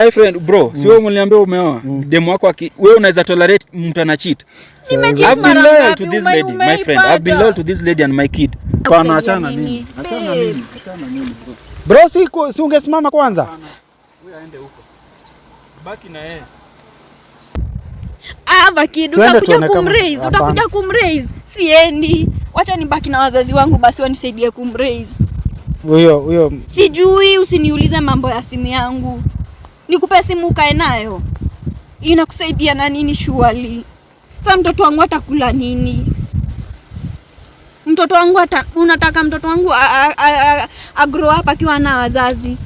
My friend bro, si wewe mliambia umeoa. Demu wako wewe unaweza tolerate mtu ana cheat. I've been loyal to this lady, my friend. I've been loyal to this lady and my kid. Pana achana mimi. Achana mimi bro. Bro, si ungesimama kwanza? Wewe aende huko. Baki na yeye. Baki utakuja kumraise. Siendi. Wacha nibaki na wazazi wangu basi wanisaidie kumraise. Huyo. Sijui, usiniulize mambo ya simu yangu. Nikupe simu ukae nayo. Inakusaidia na nini surely? Sasa mtoto wangu atakula nini? Mtoto wangu unataka mtoto wangu agrow up akiwa na wazazi?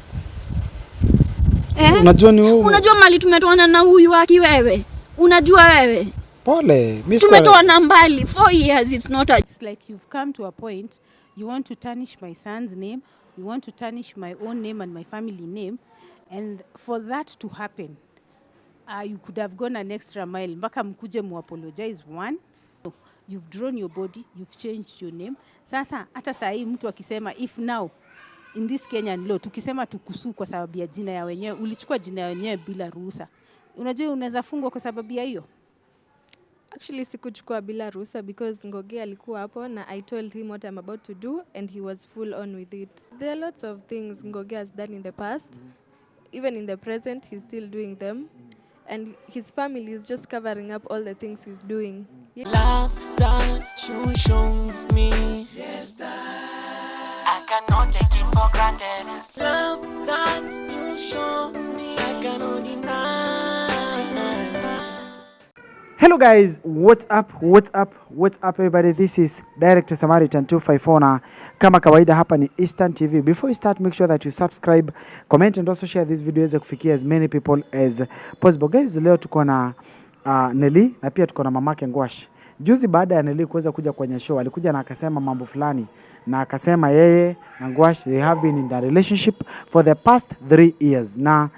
Unajua ni wewe. Unajua mali tumetoana na huyu waki wewe? Unajua wewe? Pole. Mimi tumetoana mbali 4 years. It's like you've come to a point you want to tarnish my son's name, you want to tarnish my own name and my family name. And for that to happen, you could have gone an extra mile. Mpaka mkuje muapologize one. You've drawn your body, you've changed your name. Sasa hata saa hii mtu akisema if now in this Kenyan law tukisema tukusu kwa sababu ya jina ya wenyewe, ulichukua jina ya wenyewe bila ruhusa, unajua unaweza fungwa kwa sababu ya hiyo. Actually sikuchukua bila ruhusa because Ngugi alikuwa hapo na I told him what I'm about to do and he was full on with it. There are lots of things Ngugi has done in the past. Even in the present, he's still doing them. And his family is just covering up all the things he's doing. Yeah. Love that you show me. Yes, that I cannot take it for granted. Love that you show me, I cannot deny. Hello guys, what's up everybody? This is Director Samaritan 254 na kama kawaida hapa ni Eastern TV. Before you start, make sure that you subscribe, comment and also share this video as kufikia as many people as possible. Guys, leo tuko na Nelly na pia tuko na mamake Ngwash. Juzi baada ya Nelly kuweza kuja kwenye show, alikuja na akasema mambo fulani na akasema yeye na Ngwash they have been in a relationship for the past 3 years. Na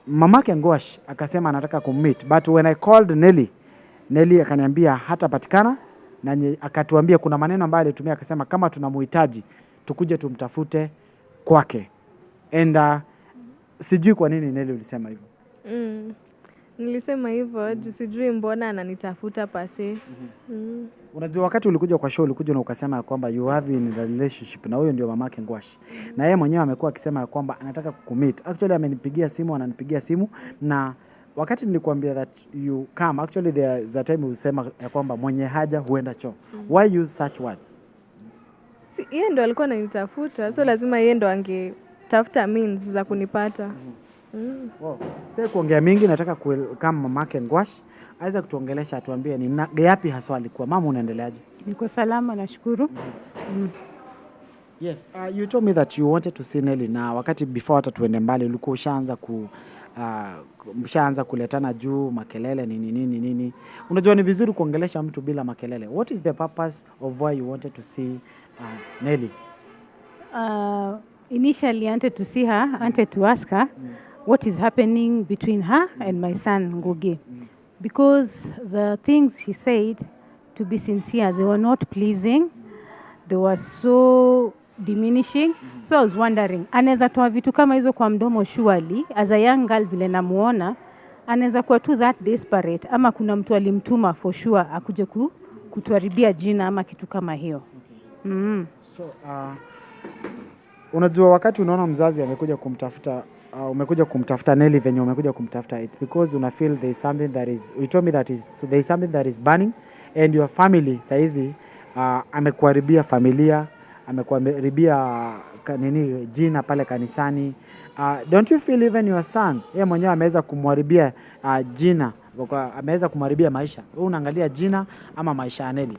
mamake Ngwash akasema anataka kummeet, but when I called Nelly akaniambia hatapatikana na akatuambia kuna maneno ambayo alitumia akasema kama tunamhitaji tukuje tumtafute kwake. And sijui kwa nini Nelly ulisema hivyo. Nilisema hivyo juu sijui mbona ananitafuta pase. Unajua wakati ulikuja kwa show ulikuja na ukasema kwamba you have in a relationship na huyo ndio mamake Ngwash. Na yeye mwenyewe amekuwa akisema kwamba anataka kucommit. Actually amenipigia simu, ananipigia simu na wakati nilikwambia that you come, actually there's a time usema kwamba mwenye haja huenda choo. Why use such words? Yeye ndo alikuwa ananitafuta, so lazima yeye ndo angetafuta means za kunipata. Wow. Sasa kuongea mingi, nataka kama mamake Ngwash aweza kutuongelesha, atuambie ni yapi haswa alikuwa. Mama, unaendeleaje? Niko salama, nashukuru. Yes, you told me that you wanted to see Nelly na wakati before hata tuende mbali ulikuwa ushaanza kuletana juu makelele nini. Unajua ni vizuri kuongelesha mtu bila makelele. What is the purpose of why you wanted to see Nelly? Initially I wanted to see her, I wanted to ask her what is happening between her and my son Ngugi. Because the things she said, to be sincere, they were not pleasing. They were so diminishing. So I was wondering, anaweza toa vitu kama hizo kwa mdomo surely, as a young girl vile namuona, anaweza kuwa tu that desperate, ama kuna mtu alimtuma for sure, akuje kutuharibia jina ama kitu kama hiyo. So, unajua wakati unaona mzazi amekuja kumtafuta, umekuja kumtafuta Nelly venye umekuja kumtafuta, it's because una feel there is something that is, you told me that there is something that is burning and your family saizi amekuharibia familia, amekuharibia jina pale kanisani. Don't you feel even your son yeye mwenyewe ameweza kumharibia jina, ameweza kumharibia maisha? Wewe unaangalia jina ama maisha ya Nelly?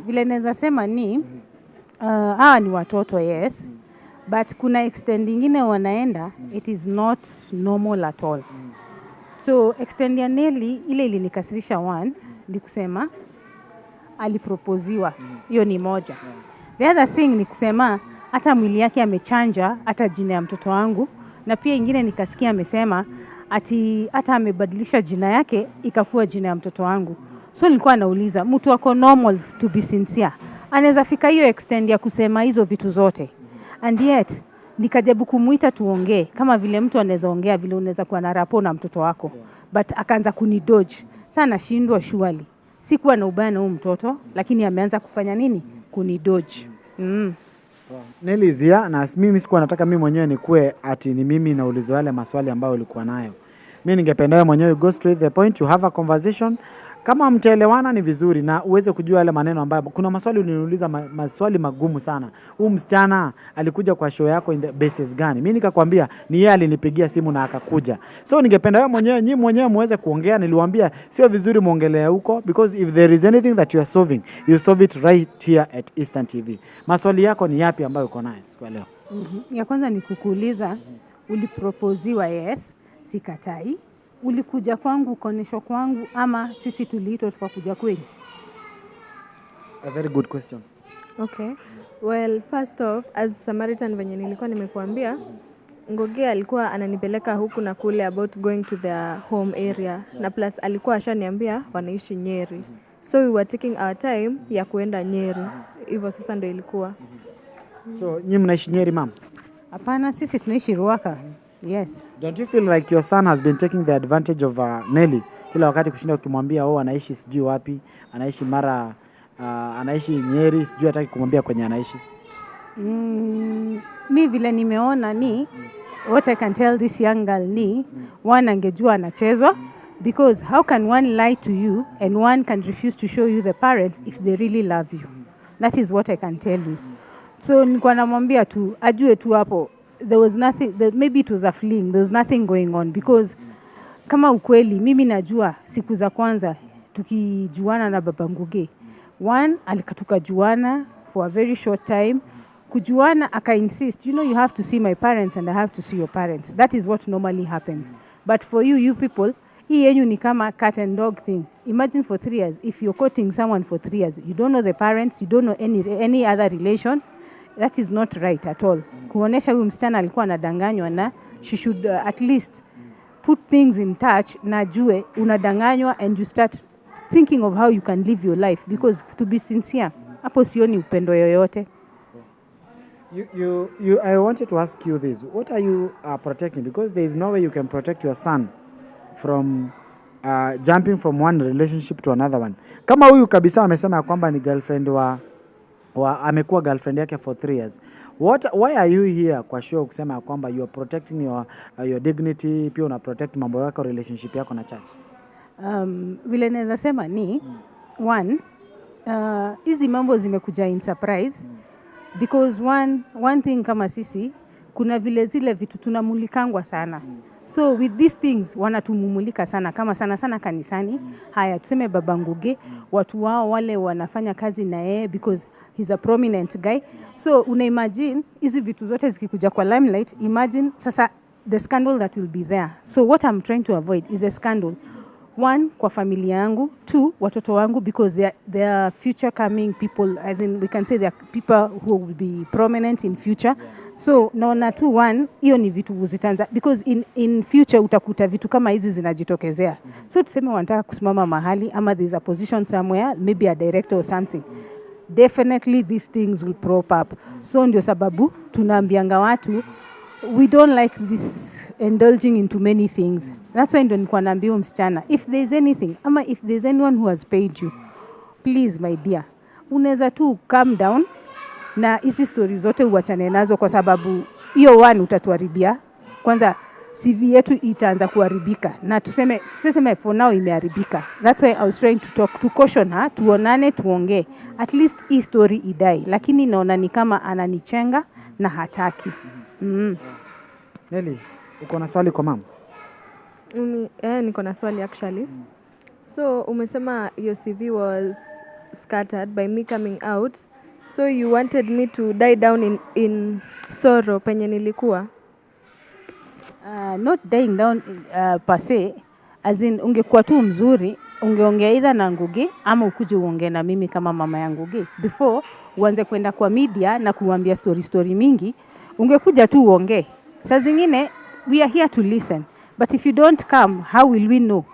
Vile naweza sema ni ni watoto, yes. But kuna extend ingine wanaenda, it is not normal at all. So extend ya Nelly ile ilinikasirisha one, ni kusema aliproposiwa. Hiyo ni moja. The other thing ni kusema hata mwili yake amechanja hata jina ya mtoto wangu, na pia ingine nikasikia amesema ati hata amebadilisha jina yake ikakuwa jina ya mtoto wangu. So nilikuwa nauliza, mtu wako normal, to be sincere, anaweza fika hiyo extend ya kusema hizo vitu zote? And yet Nikajabu kumuita tuongee kama vile mtu anaweza ongea vile unaweza kuwa na rapport na mtoto wako. But akaanza kunidodge. Sasa nashindwa surely. Sikuwa na ubaya na huyu mtoto lakini ameanza kufanya nini? Kunidodge. Nelly zia na mimi sikuwa nataka mimi mwenyewe nikue ati ni mimi naulizwa yale maswali ambayo ulikuwa nayo. Mimi ningependa wewe mwenyewe go straight the point, to have a conversation. Kama mtaelewana ni vizuri na uweze kujua yale maneno ambayo kuna maswali uliniuliza, maswali magumu sana. Huyu msichana alikuja kwa show yako in the basis gani? Mimi nikakwambia ni yeye alinipigia simu na akakuja. So ningependa wewe mwenyewe nyinyi mwenyewe muweze kuongea. Niliwaambia sio vizuri muongelea huko because if there is anything that you are solving, you solve it right here at Eastern TV. Maswali yako ni yapi ambayo uko nayo kwa leo? Ya kwanza ni kukuuliza uliproposiwa, yes, sikatai. Ulikuja kwangu, ukoneshwa kwangu ama sisi tuliitwa tukakuja kwenu? A very good question. Okay. Well, first off, as Samaritan venye nilikuwa nimekuambia, Ngugi alikuwa ananipeleka huku na kule about going to their home area. Na plus alikuwa ashaniambia wanaishi Nyeri. So we were taking our time ya kuenda Nyeri. Hivyo sasa ndio ilikuwa. So nyinyi mnaishi Nyeri mama? Hapana, sisi tunaishi Ruaka. Yes. Don't you feel like your son has been taking the advantage of Nelly? Kila wakati kushinda ukimwambia anaishi sijui wapi, anaishi mara anaishi Nyeri, sijui hataki kumwambia kwenye anaishi. Mi vile nimeona ni what I can tell this young girl ni one angejua anachezwa, because how can one lie to you and one can refuse to show you the parents if they really love you? That is what I can tell you. So nilikuwa namwambia tu ajue tu hapo there was nothing, maybe it was a fling, there was nothing going on, because kama ukweli mimi najua siku za kwanza tukijuana na baba Ngugi, one alikatuka juana for a very short time, kujuana aka insist, you have to see my parents and I have to see your parents. That is what normally happens. But for you people, hii yenyu ni kama cat and dog thing. Imagine for 3 years, if you're courting someone for 3 years, you don't know the parents, you don't know any other relation. That is not right at all. Kuonesha huyu msichana alikuwa anadanganywa na she should at least put things in touch na jue unadanganywa and you start thinking of how you can live your life, because to be sincere, hapo sioni upendo yoyote. I wanted to ask you this. What are you protecting? Because there is no way you can protect your son from jumping from one relationship to another one. Kama huyu kabisa amesema kwamba ni girlfriend amekuwa girlfriend yake for 3 years. Why are you here kwa show kusema kwamba you are protecting your dignity, pia una protect mambo yako, relationship yako na church? Vile naweza sema ni one, hizi mambo zimekuja in surprise, because one thing kama sisi kuna vile zile vitu tunamulikangwa sana. So with these things wanatumumulika sana, kama sana kanisani. Haya tuseme baba Ngugi, watu wao wale wanafanya kazi na yeye because he's a prominent guy. So una imagine hizi vitu zote zikikuja kwa limelight, imagine sasa the scandal that will be there. So what I'm trying to avoid is the scandal. One, kwa familia yangu. Two, watoto wangu, because they are future coming people, as in we can say they are people who will be prominent in future. So naona tu one, hiyo ni vitu zitanza, because in future utakuta vitu kama hizi zinajitokezea. So tuseme wanataka kusimama mahali ama there's a position somewhere, maybe a director or something. Definitely these things will prop up. So ndio sababu tunaambianga watu we don't like this indulging into many things. That's why ndo nilikuwa naambia msichana, if there's anything ama if there's anyone who has paid you, please my dear, unaweza tu calm down na hizi stories zote uachane nazo, kwa sababu hiyo one utatuharibia. Kwanza CV yetu itaanza kuharibika na tuseme for now imeharibika. That's why I was trying to talk to caution her, tuonane tuongee. At least hii story idai, lakini naona ni kama ananichenga na hataki. Nelly, uko na swali kwa mama? Niko na swali actually. So umesema your CV was scattered by me coming out. So you wanted me to die down in sorrow penye nilikuwa? Not dying down per se, as in ungekuwa tu mzuri, ungeongea either na Ngugi ama ukuje uongee na mimi kama mama ya Ngugi. Before uanze kwenda kwa media na kuambia story mingi, ungekuja tu uongee. Saa zingine we are here to listen, but if you don't come, how will we know?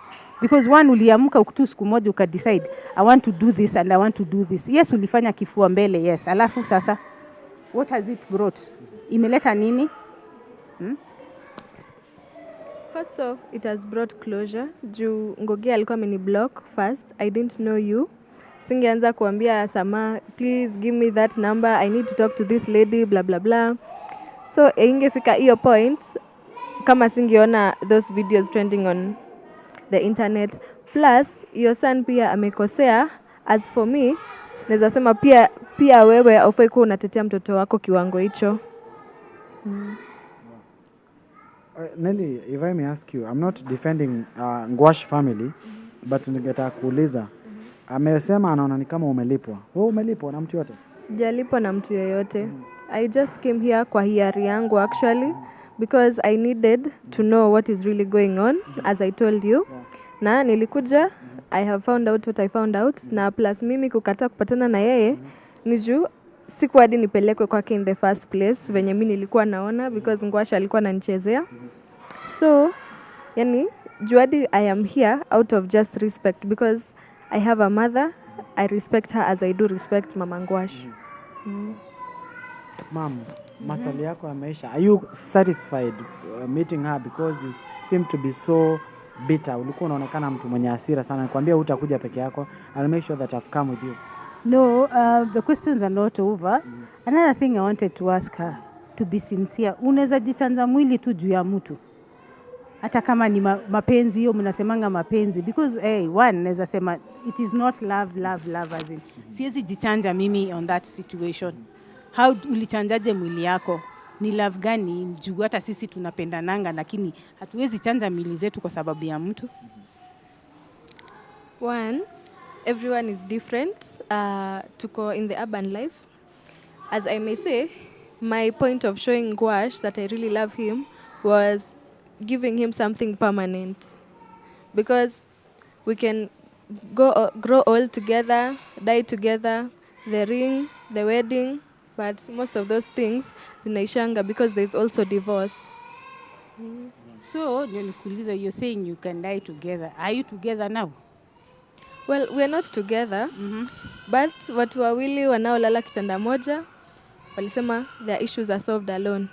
Because one, uliamka ukutu siku moja ukadecide I want to do this and I want to do this. Yes, ulifanya kifua mbele, yes. Alafu sasa what has it brought? imeleta nini? First off, it has brought closure. Juu Ngugi alikuwa ameni block first. I didn't know you. Singeanza kuambia Sama, please give me that number. I need to talk to this lady, blah blah blah. So ingefika hiyo point kama singeona those videos trending on the internet. Plus your son pia amekosea. As for me, naweza sema pia wewe haufai kuwa unatetea mtoto wako kiwango hicho. Nelly, if I may ask you, I'm not defending Ngwash family, but ningetaka kuuliza. Amesema anaona ni kama umelipwa. Wewe umelipwa na mtu yote? Sijalipwa na mtu yoyote. I just came here kwa hiari yangu actually because I needed to know what is really going on as I told you. Na nilikuja, I have found out what I found out. Na plus mimi kukataa kupatana na yeye ni juu siku hadi nipelekwe kwake in the first place venye mimi nilikuwa naona because Ngwash alikuwa ananichezea. So, yani juu hadi I am here out of just respect because I have a mother. I respect her as I do respect Mama Ngwash. Mom, maswali yako yameisha. Are you satisfied meeting her because you seem to be so bitter? Ulikuwa unaonekana mtu mwenye hasira sana. Nikwambia hutakuja peke yako. I'll make sure that I've come with you. No, the questions are not over. Another thing I wanted to ask her, to be sincere, unaweza jitanza mwili tu juu ya mtu? Hata kama ni mapenzi hiyo mnasemanga mapenzi because one naweza sema it is not love as in. Siwezi jichanja mimi on that situation. How ulichanjaje mwili yako? Ni love gani? Juu hata sisi tunapendananga lakini hatuwezi chanja mwili zetu kwa sababu ya mtu. One, everyone is different. Tuko in the urban life. As I may say, my point of showing Ngwash that I really love him was giving him something permanent. Because we can grow old together, die together, the ring, the wedding, but most of those things zinaishanga because there's also divorce. So, nikuuliza, you're saying you can die together. Are you together now? Well, we're not together, but watu wawili wanaolala kitanda moja walisema their issues are solved alone.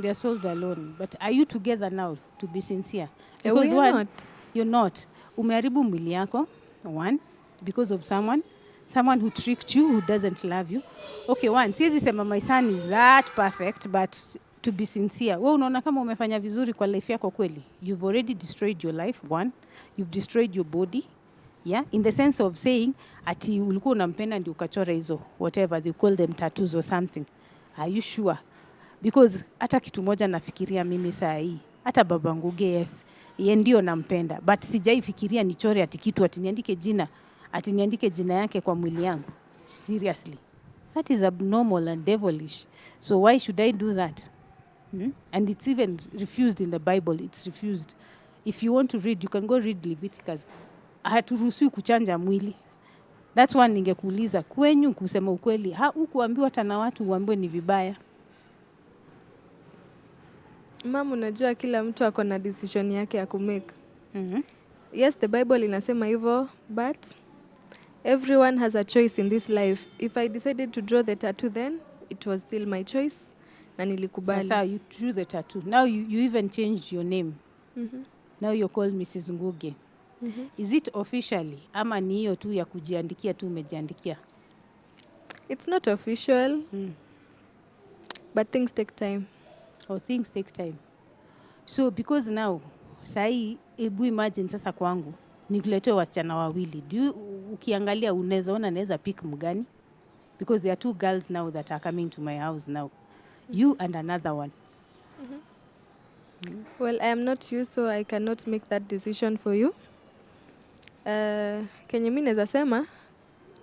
They're solved alone. But are you together now, to be sincere? Because we are not. You're not. Umeharibu mwili yako, one, because of someone who tricked you, who doesn't love you. Okay, one, siwezi sema my son is that perfect, but to be sincere, wewe unaona kama umefanya vizuri kwa life yako kweli? You've already destroyed your life, one. You've destroyed your body. Yeah, in the sense of saying ati ulikuwa unampenda ndio ukachora hizo whatever they call them tattoos or something. Are you sure? Because hata kitu moja nafikiria mimi saa hii, hata baba Ngugi, yes, yeye ndio nampenda, but sijaifikiria nichore ati kitu ati niandike jina yake kwa mwili yangu. Seriously, that is abnormal and devilish. So why should I do that? And it's even refused in the Bible. It's refused. If you want to read, you can go read Leviticus. Haturuhusiwi kuchanja mwili. That's one ningekuuliza kwenyu kusema ukweli. Hukuambiwa hata na watu uambiwe ni vibaya. Mama, unajua kila mtu ako na decision yake ya kumake. Yes, the Bible inasema hivyo, but everyone has a choice in this life. If I decided to draw the tattoo then, it was still my choice. Na nilikubali. Sasa you drew the tattoo. Now you even changed your name. Now you're called Mrs. Ngugi. Is it officially ama ni hiyo tu ya kujiandikia tu umejiandikia? It's not official, but things take time. Things take time. So because now, sahi, ebu imagine sasa kwangu, nikuletee wasichana wawili. Ukiangalia unaweza ona naweza pick mgani? Because there are two girls now that are coming to my house now. You and another one. Well, I am not you, so I cannot make that decision for you. Kenye mimi naweza sema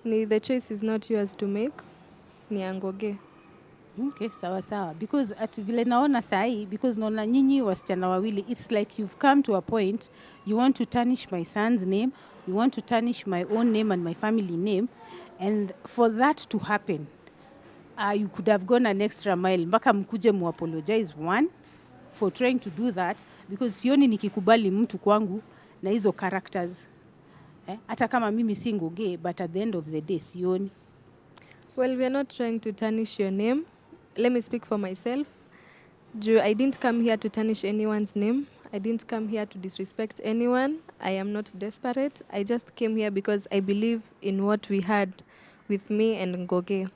ni the choice is not yours to make, ni Ngugi. Okay, sawa. Because at vile naona sahi, because naona nyinyi wasichana wawili, it's like you've come to a point, you want to tarnish my son's name, you want to tarnish my own name and my family name, and for that to happen, you could have gone an extra mile. Mpaka mkuje apologize, one, for trying to do that, because sioni nikikubali mtu kwangu na hizo characters. Hata kama mimi si Ngugi, but at the end of the day, sioni. Well, we are not trying to tarnish your name. Let me speak for myself. I didn't come here to tarnish anyone's name. I didn't come here to disrespect anyone. I am not desperate. I just came here because I believe in what we had with me and Ngugi.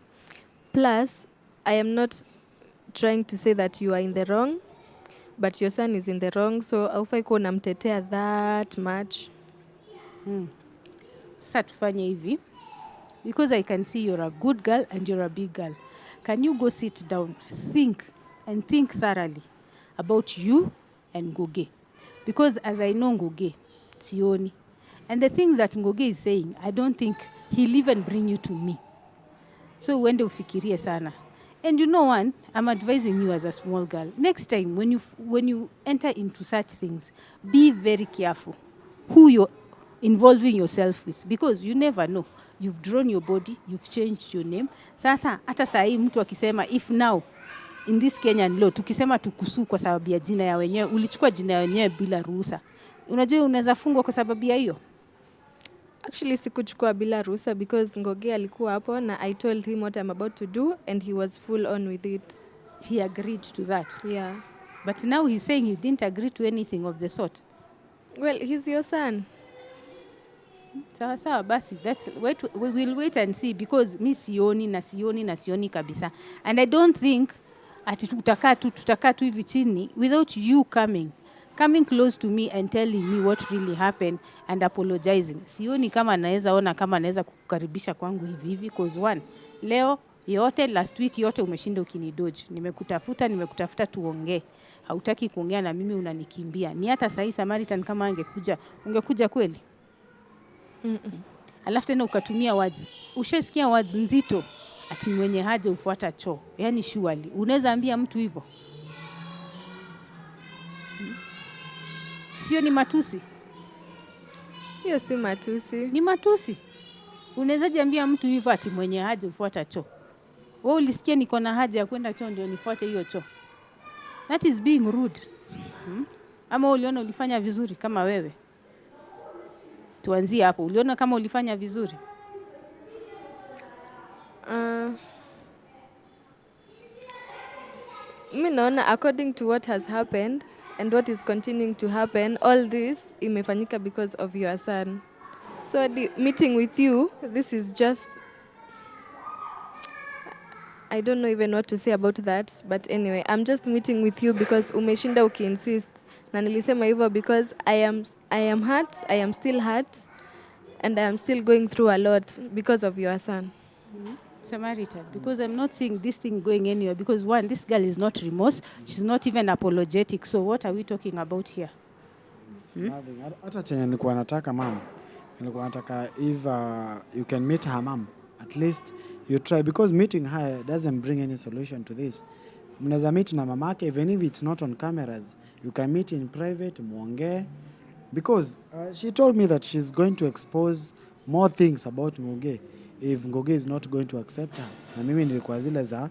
Plus, I am not trying to say that you are in the wrong, but your son is in the wrong, so haufai kuwa unamtetea that much. Sasa tufanye hivi, because I can see you're a good girl and you're a big girl. Can you go sit down, think thoroughly about you and Ngugi? Because as I know Ngugi, sioni. And the things that Ngugi is saying, I don't think he'll even bring you to me. So uende ufikirie sana. And you know one, I'm advising you as a small girl. Next time, when you enter into such things, be very careful who you're involving yourself with. Because you never know. You've drawn your body, you've changed your name. Sasa, hata saa hii mtu akisema, if now, in this Kenyan law, tukisema tukusu kwa sababu ya jina ya wenyewe, ulichukua jina ya wenyewe bila ruhusa. Unajua unaweza fungwa kwa sababu ya hiyo? Actually, sikuchukua bila ruhusa because Ngugi alikuwa hapo na I told him what I'm about to do and he was full on with it. He agreed to that? Yeah. But now he's saying he didn't agree to anything of the sort. Well, he's your son. Sawa basi, we will wait and see because mi sioni kabisa. And I don't think ati tutakaa tu hivi chini without you coming close to me and telling me what really happened and apologizing. Sioni kama naweza kukukaribisha kwangu hivi because one, leo yote last week yote umeshinda ukinidoge. Nimekutafuta tuongee. Hautaki kuongea na mimi, unanikimbia. Ni hata sahi Samaritan kama ungekuja kweli? Alafu tena ukatumia words. Ushasikia words nzito ati mwenye haja ufuata choo. Yaani surely unaweza ambia mtu hivyo? Sio ni matusi? Hiyo si matusi. Ni matusi. Unaweza jiambia mtu hivyo ati mwenye haja ufuata choo? Wewe ulisikia niko na haja ya kwenda choo ndio nifuate hiyo choo? That is being rude. Ama uliona ulifanya vizuri kama wewe? Tuanzie hapo. Uliona kama ulifanya vizuri? Mimi naona according to what has happened and what is continuing to happen, all this imefanyika because of your son. So the meeting with you, this is just, I don't know even what to say about that, but anyway, I'm just meeting with you because umeshinda ukiinsist. Na nilisema hivyo because I am hurt, I am still hurt, and I am still going through a lot because of your son. Samaritan, because I'm not seeing this thing going anywhere because one, this girl is not remorse, she's not even apologetic. So what are we talking about here? Hata chenye nilikuwa nataka mama, nilikuwa nataka if you can meet her mom, at least you try, because meeting her doesn't bring any solution to this. Mnaweza meet na mamake, even if it's not on cameras, you can meet in private, muongee, because she told me that she's going to expose more things about Ngugi if Ngugi is not going to accept her. Na mimi nilikuwa zile za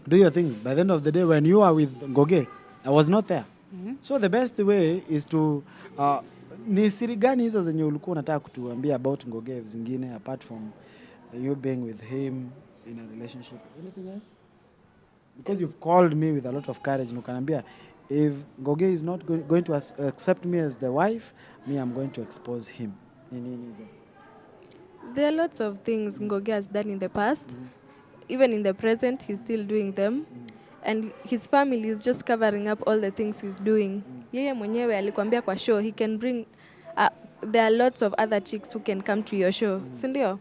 do your thing. By the end of the day, when you are with Ngugi, I was not there. So the best way is to ni siri gani hizo zenye ulikuwa unataka kutuambia about Ngugi zingine apart from you being with him in a relationship? Anything else? Because you've called me with a lot of courage, nukanambia if Ngugi is not going to accept me as the wife, me I'm going to expose him. There are lots of things Ngugi has done in the past. Even in the present, he's still doing them. And his family is just covering up all the things he's doing. Yeye mwenyewe alikwambia kwa show, he can bring, there are lots of other chicks who can come to your show. Sindio?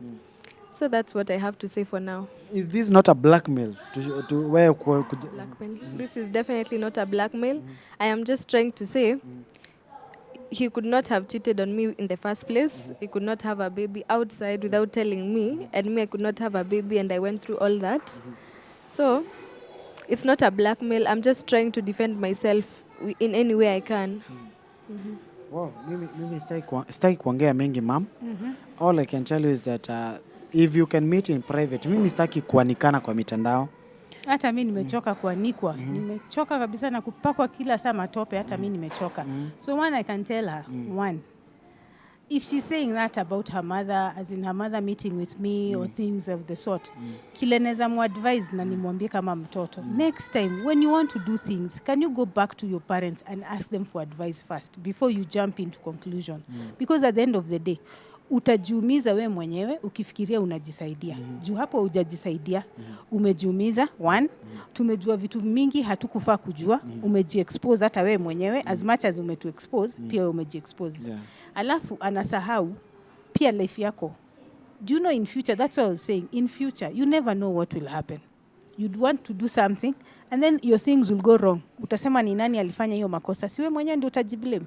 So that's what I have to say for now. Is this not a blackmail to where blackmail? This is definitely not a blackmail. I am just trying to say he could not have cheated on me in the first place. He could not have a baby outside without telling me, and me I could not have a baby, and I went through all that. So it's not a blackmail. I'm just trying to defend myself in any way I can. Wow, mimi sitaki kuongea mengi ma'am. All I can tell you is that if you can meet in private, mimi sitaki kuanikana kwa mitandao. Hata mimi nimechoka kuanikwa. Nimechoka kabisa na kupakwa kila saa matope, hata mimi nimechoka. So one I can tell her, one, if she's saying that about her mother, as in her mother meeting with me or things of the sort, kile neza mu-advise na nimwambie kama mtoto. Next time, when you want to do things, can you go back to your parents and ask them for advice first before you jump into conclusion? Because at the end of the day, utajiumiza we mwenyewe ukifikiria unajisaidia. Juu hapo hujajisaidia, umejiumiza. One, tumejua vitu mingi hatukufaa kujua, umejiexpose hata we mwenyewe, as much as umetu-expose, pia umejiexpose. Yeah. Alafu anasahau pia life yako. Do you know in future, that's what I was saying, in future, you never know what will happen. You'd want to do something and then your things will go wrong. Utasema ni nani alifanya hiyo makosa? Siwe mwenyewe ndio utajiblame.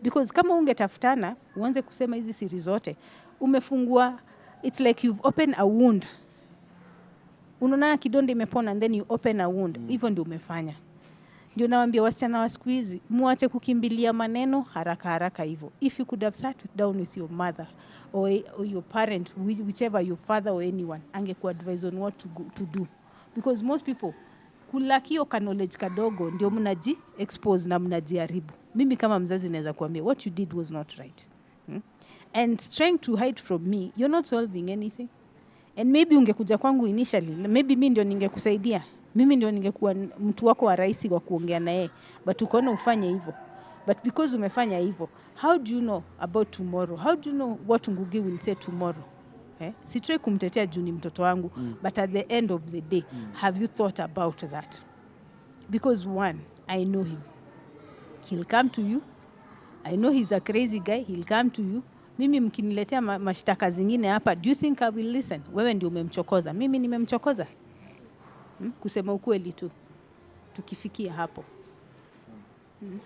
Because kama ungetafutana, uanze kusema hizi siri zote, umefungua, it's like you've opened a wound. Unaona kidonda imepona and then you open a wound. Hivyo ndio umefanya. Ndio nawaambia wasichana wa siku hizi, muache kukimbilia maneno haraka hivyo. If you could have sat down with your mother or your parent, whichever, your father or anyone, angekuadvise on what to do. Because most people, kulakio ka knowledge kadogo ndio mnaji expose na mnajiharibu. Mimi kama mzazi naweza kuambia what you did was not right. And trying to hide from me, you're not solving anything. And maybe ungekuja kwangu initially, maybe mimi ndio ningekusaidia. Mimi ndio ningekuwa mtu wako wa rahisi wa kuongea na yeye, but ukaona ufanye hivyo. But because umefanya hivyo, how do you know about tomorrow? How do you know what Ngugi will say tomorrow? Sitrai kumtetea juu ni mtoto wangu, but at the end of the day, have you thought about that? Because one, I know him. He'll come to you. I know he's a crazy guy. He'll come to you. Mimi mkiniletea mashtaka zingine hapa, do you think I will listen? Wewe ndio umemchokoza. Mimi nimemchokoza? Kusema ukweli tu. Tukifikia hapo.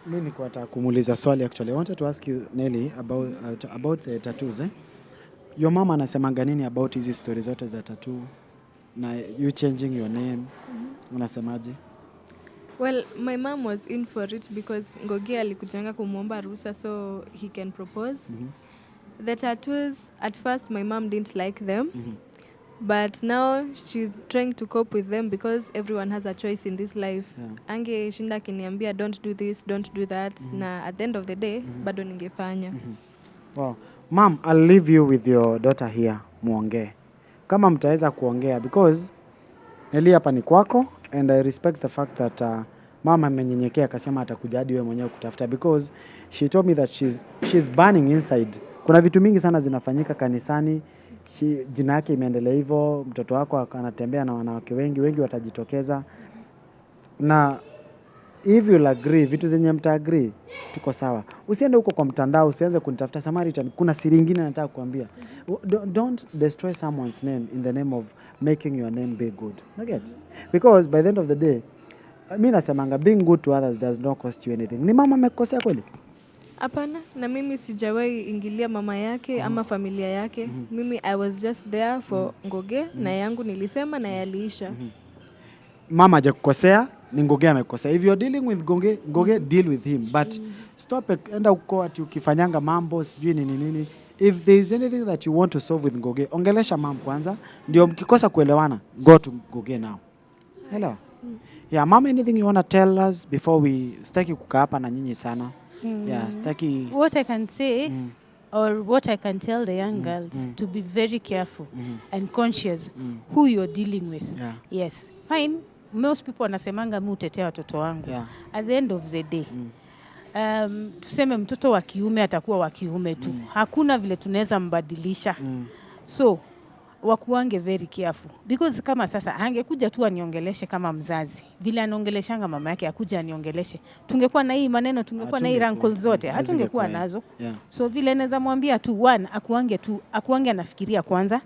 Mimi niko nataka kumuuliza swali actually. I wanted to ask you, Nelly, about the tattoos. Your mama anasemanga nini about hizi stories zote za tattoo na you changing your name? Unasemaje? Well, my mom was in for it because Ngugi alikujanga kumuomba ruhusa so he can propose. The tattoos, at first my mom didn't like them. But now she's trying to cope with them because everyone has a choice in this life. Ange shinda kiniambia don't do this, don't do that. Na at the end of the day, bado ningefanya. Wow. Mom, I'll leave you with your daughter here, muongee. Kama mtaweza kuongea because Nelly hapa ni kwako and I respect the fact that mama amenyenyekea akasema atakuja hadi wewe mwenyewe kutafuta because she told me that she's burning inside. Kuna vitu mingi sana zinafanyika kanisani. Jina yake imeendelea hivyo, mtoto wako anatembea na wanawake wengi watajitokeza. Na if you'll agree, vitu zenye mta agree, tuko sawa. Usiende huko kwa mtandao, usianze kunitafuta Samaritan. Kuna siri nyingine nataka kuambia. Don't destroy someone's name in the name of making your name be good. Get? Because by the end of the day, mimi nasemanga being good to others does not cost you anything. Ni mama amekosea kweli? Hapana, na mimi sijawahi ingilia mama yake ama familia yake. Mimi I was just there for Ngugi na yangu nilisema na yaliisha. Mama hajakukosea, ni Ngugi amekosea. If you're dealing with Ngugi, deal with him. But stop enda huko ati ukifanyanga mambo sijui nini. If there is anything that you want to solve with Ngugi, ongelesha mama kwanza. Ndio mkikosa kuelewana, go to Ngugi now. Hello. Yeah, mama, anything you want to tell us before we staki kukaa hapa na nyinyi sana? Yeah, staki. What I can say or what I can tell the young girls to be very careful and conscious who you're dealing with. Yeah. Yes, fine. Most people wanasemanga mimi utetea watoto wangu. Yeah. At the end of the day, tuseme mtoto wa kiume atakuwa wa kiume tu. Hakuna vile tunaweza mbadilisha. So, wakuange very careful. Because kama sasa, angekuja tu aniongeleshe kama mzazi. Vile anaongeleshanga mama yake, akuja aniongeleshe. Tungekuwa na hii maneno, tungekuwa na hii rankle zote. Hatungekuwa nazo. Yeah. So vile naweza mwambia tu, one, akuange anafikiria kwanza.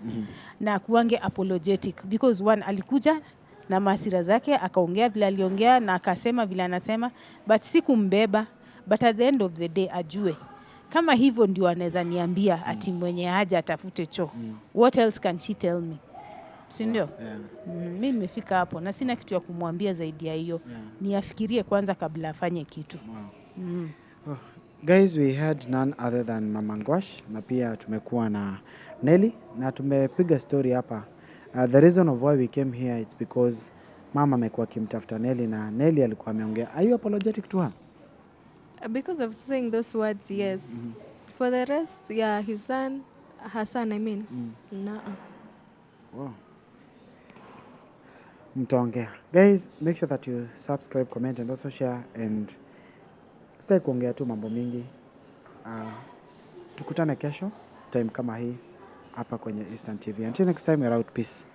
Na akuange apologetic. Because one, alikuja na masira zake, akaongea vile aliongea na akasema vile anasema. But sikumbeba. But at the end of the day, ajue. Kama hivyo ndio anaweza niambia ati mwenye haja atafute choo. What else can she tell me? Si ndio? Mimi nimefika hapo na sina kitu ya kumwambia zaidi ya hiyo. Niafikirie kwanza kabla afanye kitu. Guys, we had none other than Mama Ngwash na pia tumekuwa na Nelly na tumepiga story hapa. The reason of why we came here it's because mama amekuwa akimtafuta Nelly na Nelly alikuwa ameongea. Are you apologetic to her? Because of saying those words, yes. For the rest, yeah, his son, her son, I mean. No. Wow. Mtaongea. Guys, make sure that you subscribe, comment and also share and stay kuongea tu mambo mingi. Tukutane kesho time kama hii hapa kwenye Eastern TV. Until next time, we're out. Peace,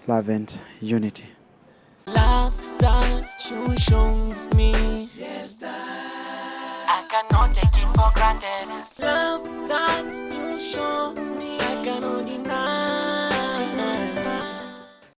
love and unity. Love that you show me, yes, that I cannot take it for granted. Love